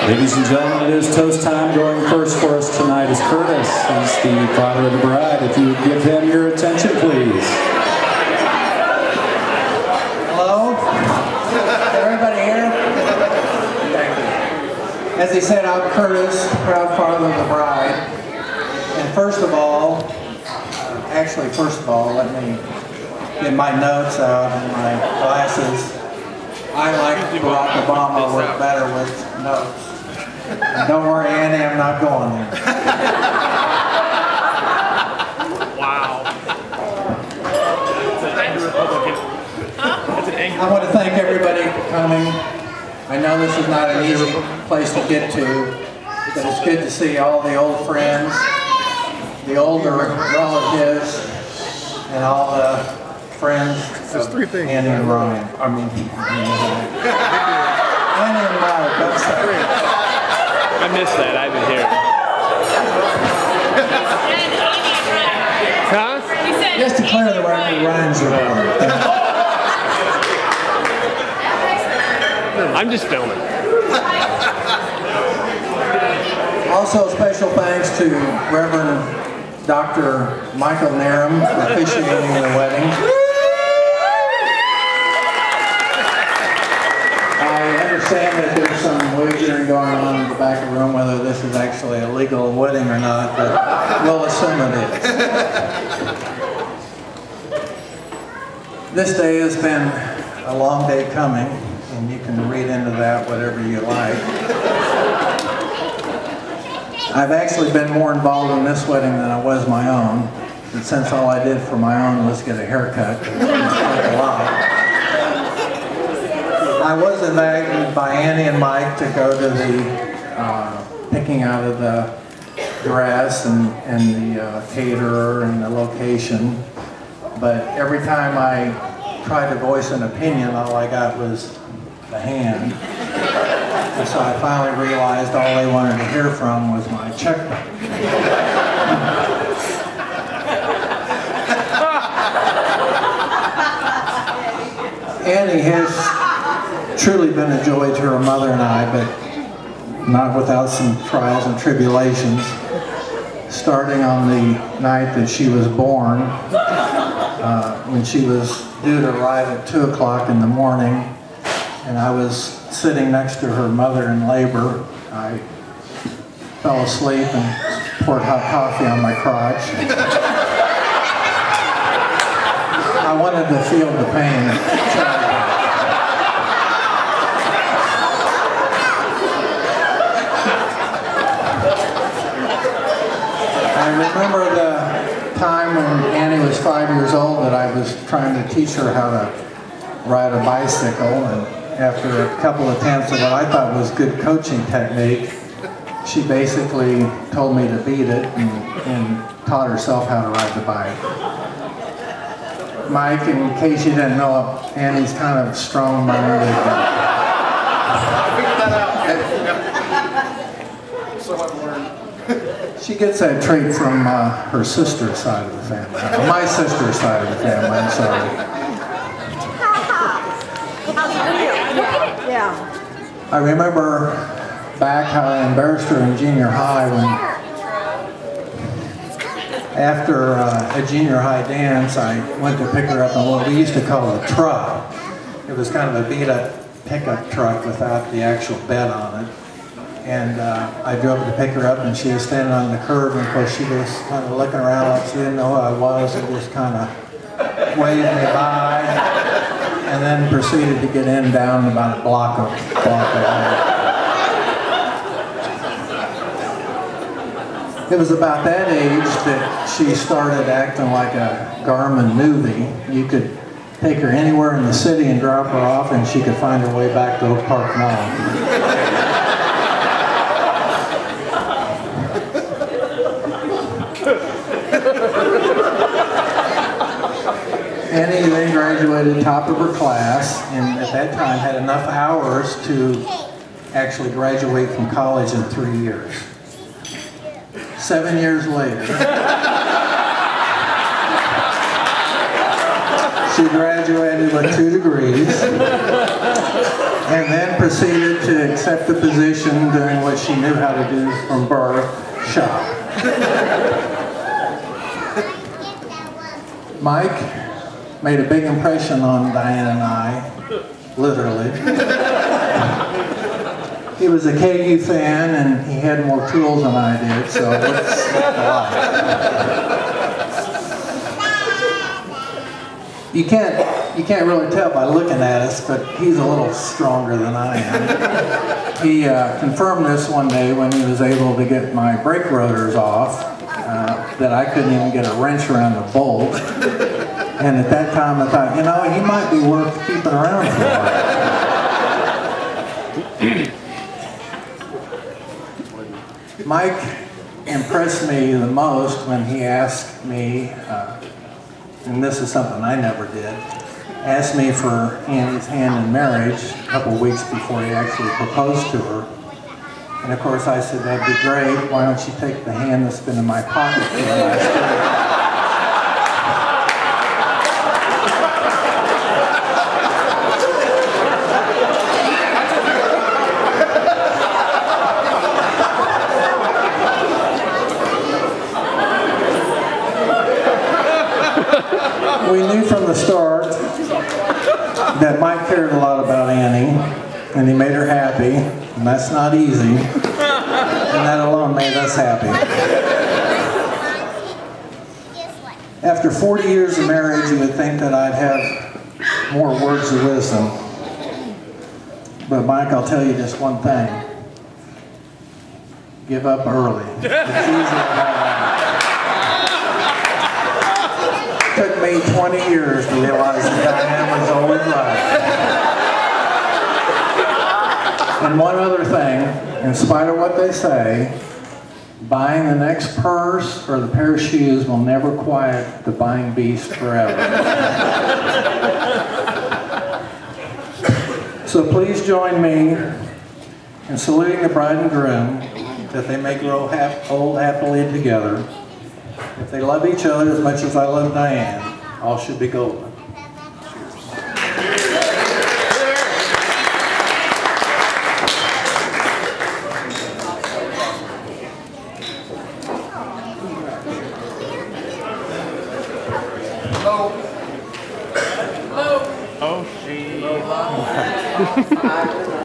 Ladies and gentlemen, it is toast time. Going first for us tonight is Curtis. He's the father of the bride. If you would give him your attention, please. Hello? Everybody here? Thank you. As he said, I'm Curtis, proud father of the bride. And first of all, let me get my notes out and my glasses. I, like Barack Obama, work better with notes. And don't worry, Andy, I'm not going there. Wow. I want to thank everybody for coming. I know this is not an easy place to get to, but it's good to see all the old friends, the older relatives, and all the friends of Andy and Ryan. I mean, Andy and Mike, I'm sorry. I missed that. I didn't hear it. Huh? Just to clear the record, Ryan's your brother. I'm just filming. Also, special thanks to Reverend Dr. Michael Narum for officiating the wedding. I understand that there's some wagering going on in the back of the room whether this is actually a legal wedding or not, but we'll assume it is. This day has been a long day coming, and you can read into that whatever you like. I've actually been more involved in this wedding than I was my own, and since all I did for my own was get a haircut, it was quite a lot. I was invited by Annie and Mike to go to the picking out of the dress and the caterer and the location, but every time I tried to voice an opinion, all I got was the hand. And so I finally realized all they wanted to hear from was my checkbook. Annie has truly been a joy to her mother and I, but not without some trials and tribulations. Starting on the night that she was born, when she was due to arrive at 2 o'clock in the morning, and I was sitting next to her mother in labor. I fell asleep and poured hot coffee on my crotch. I wanted to feel the pain. I remember the time when Annie was 5 years old that I was trying to teach her how to ride a bicycle, and after a couple of attempts at what I thought was good coaching technique, she basically told me to beat it and taught herself how to ride the bike. Mike, in case you didn't know, Annie's kind of strong-minded. She gets that trait from her sister's side of the family. My sister's side of the family, I'm sorry. Yeah. I remember back how I embarrassed her in junior high when, after a junior high dance, I went to pick her up in what we used to call a truck. It was kind of a beat-up pickup truck without the actual bed on it. And I drove to pick her up, and she was standing on the curb, and of course she was kind of looking around like she didn't know who I was, and just kind of waved me by. And then proceeded to get in down about a block away. It was about that age that she started acting like a Garmin newbie. You could take her anywhere in the city and drop her off, and she could find her way back to Oak Park Mall. Annie then graduated top of her class, and at that time had enough hours to actually graduate from college in 3 years. 7 years later, She graduated with 2 degrees and then proceeded to accept the position doing what she knew how to do from birth, shop. Mike made a big impression on Diane and I, literally. He was a KU fan and he had more tools than I did, so it's a lot. You can't really tell by looking at us, but he's a little stronger than I am. He confirmed this one day when he was able to get my brake rotors off, that I couldn't even get a wrench around the bolt. And at that time I thought, you know, he might be worth keeping around for a while. Mike impressed me the most when he asked me, and this is something I never did, asked me for Annie's hand in marriage a couple weeks before he actually proposed to her. And of course I said, that'd be great, why don't you take the hand that's been in my pocket for the last year? We knew from the start that Mike cared a lot about Annie, and he made her happy, and that's not easy, and that alone made us happy. After 40 years of marriage, you would think that I'd have more words of wisdom, but Mike, I'll tell you just one thing. Give up early. It's easy to It took me 20 years to realize that Diane was always right. And one other thing, in spite of what they say, buying the next purse or the pair of shoes will never quiet the buying beast forever. So please join me in saluting the bride and groom, that they may grow old happily together. If they love each other as much as I love Diane, all should be golden. Hello. Hello. Oh, she.